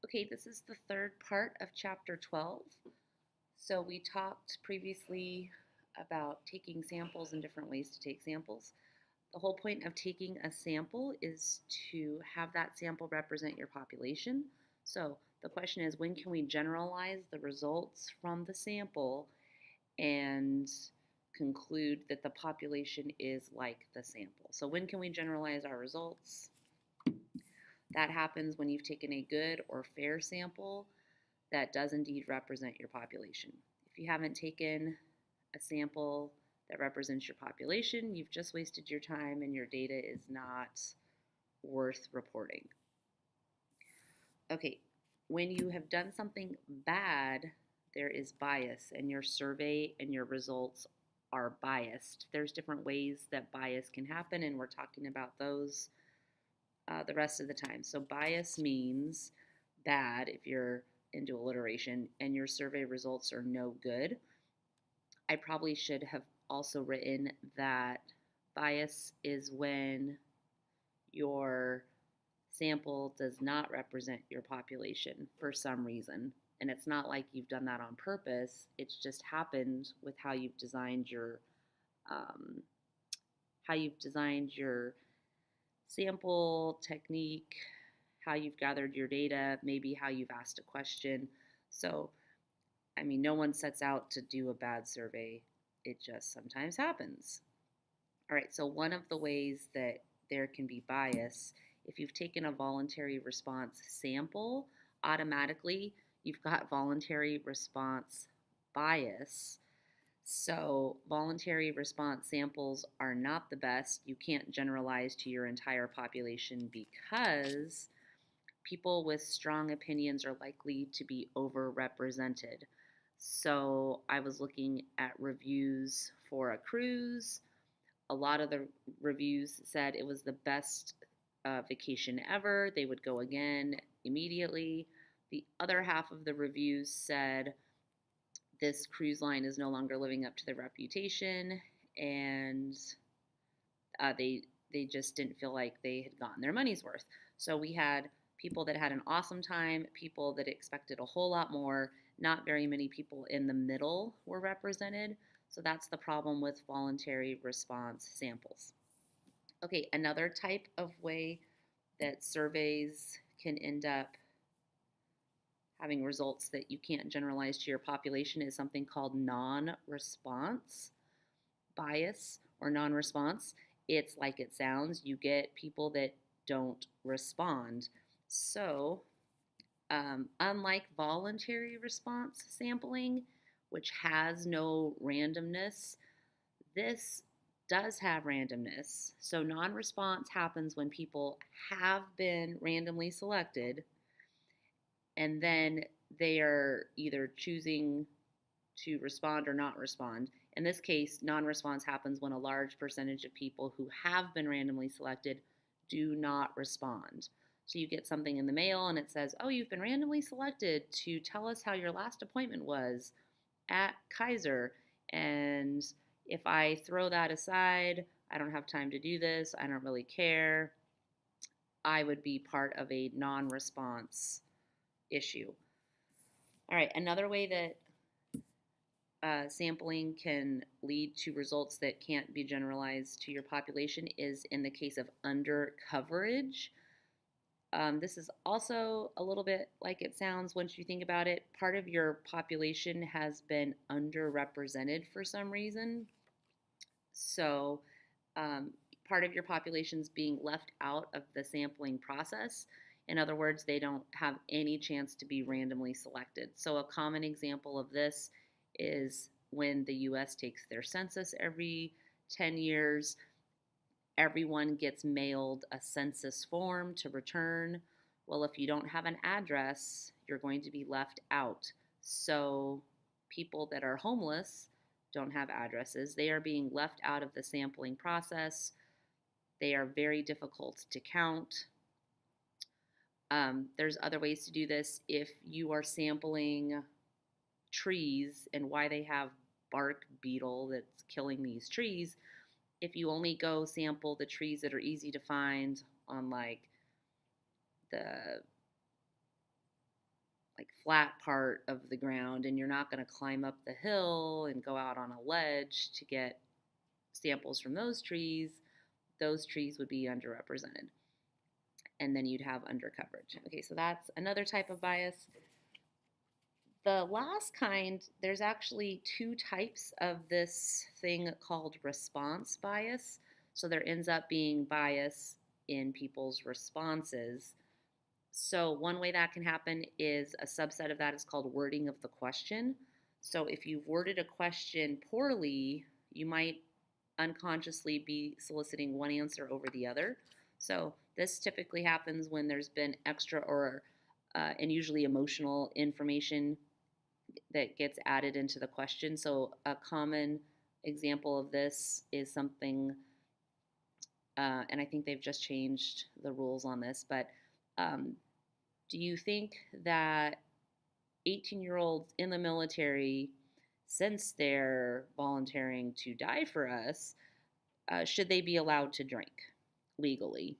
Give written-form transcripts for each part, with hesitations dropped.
Okay, this is the third part of chapter 12. So we talked previously about taking samples and different ways to take samples. The whole point of taking a sample is to have that sample represent your population. So the question is, when can we generalize the results from the sample and conclude that the population is like the sample? So when can we generalize our results? That happens when you've taken a good or fair sample that does indeed represent your population. If you haven't taken a sample that represents your population, you've just wasted your time and your data is not worth reporting. Okay, when you have done something bad, there is bias, and your survey and your results are biased. There's different ways that bias can happen, and we're talking about those the rest of the time. So, bias means bad if you're into alliteration and your survey results are no good. I probably should have also written that bias is when your sample does not represent your population for some reason. And it's not like you've done that on purpose. It's just happened with um, how you've designed your sample technique, how you've gathered your data, maybe how you've asked a question. So, I mean, no one sets out to do a bad survey, it just sometimes happens. All right, so one of the ways that there can be bias, if you've taken a voluntary response sample, automatically you've got voluntary response bias. So, voluntary response samples are not the best. You can't generalize to your entire population because people with strong opinions are likely to be overrepresented. So, I was looking at reviews for a cruise. A lot of the reviews said it was the best vacation ever. They would go again immediately. The other half of the reviews said this cruise line is no longer living up to their reputation, and they just didn't feel like they had gotten their money's worth. So we had people that had an awesome time, people that expected a whole lot more. Not very many people in the middle were represented. So that's the problem with voluntary response samples. Okay, another type of way that surveys can end up having results that you can't generalize to your population is something called non-response bias or non-response. It's like it sounds. You get people that don't respond. So, unlike voluntary response sampling, which has no randomness, this does have randomness. So, non response happens when people have been randomly selected and then they are either choosing to respond or not respond. In this case, non response happens when a large percentage of people who have been randomly selected do not respond. So you get something in the mail and it says, oh, you've been randomly selected to tell us how your last appointment was at Kaiser. And if I throw that aside, I don't have time to do this, I don't really care, I would be part of a non response issue. All right, another way that sampling can lead to results that can't be generalized to your population is in the case of under coverage. This is also a little bit like it sounds once you think about it. Part of your population has been underrepresented for some reason. So, um, part of your population is being left out of the sampling process. In other words, they don't have any chance to be randomly selected. So, a common example of this is when the US takes their census every 10 years, everyone gets mailed a census form to return. Well, if you don't have an address, you're going to be left out. So, people that are homeless don't have addresses. They are being left out of the sampling process. They are very difficult to count. There's other ways to do this. If you are sampling trees and why they have bark beetle that's killing these trees, if you only go sample the trees that are easy to find on like the flat part of the ground, and you're not going to climb up the hill and go out on a ledge to get samples from those trees would be underrepresented. And then you'd have undercoverage. Okay, so that's another type of bias. The last kind, there's actually two types of this thing called response bias. So there ends up being bias in people's responses. So one way that can happen is a subset of that is called wording of the question. So if you've worded a question poorly, you might unconsciously be soliciting one answer over the other. So this typically happens when there's been extra or and usually emotional information that gets added into the question. So a common example of this is something, and I think they've just changed the rules on this, but do you think that 18-year-olds in the military, since they're volunteering to die for us, should they be allowed to drink legally?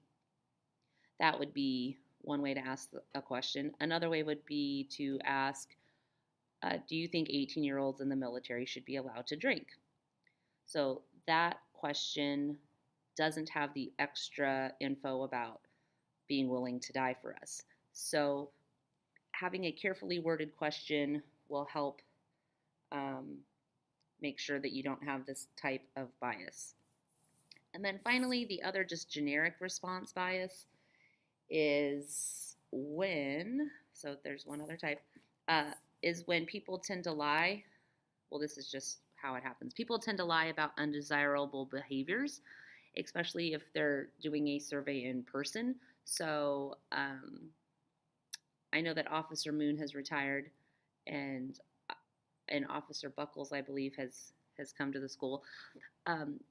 That would be one way to ask a question. Another way would be to ask, do you think 18-year-olds in the military should be allowed to drink? So that question doesn't have the extra info about being willing to die for us. So having a carefully worded question will help make sure that you don't have this type of bias. And then finally, the other just generic response bias is when, so there's one other type, is when people tend to lie. Well, this is just how it happens. People tend to lie about undesirable behaviors, especially if they're doing a survey in person. So I know that Officer Moon has retired, and Officer Buckles, I believe, has come to the school.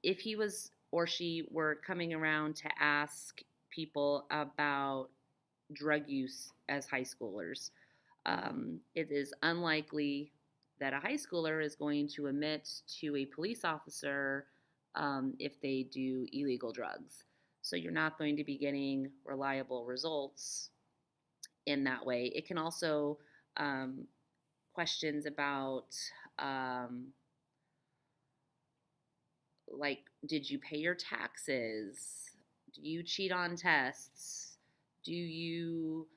If he was or she were coming around to ask people about drug use as high schoolers, it is unlikely that a high schooler is going to admit to a police officer if they do illegal drugs. So you're not going to be getting reliable results in that way. It can also questions about like, did you pay your taxes? Do you cheat on tests? Do you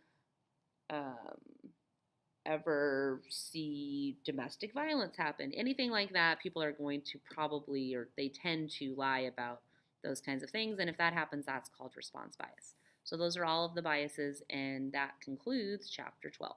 ever see domestic violence happen? Anything like that, people are going to probably, or they tend to lie about those kinds of things. And if that happens, that's called response bias. So those are all of the biases, and that concludes chapter 12.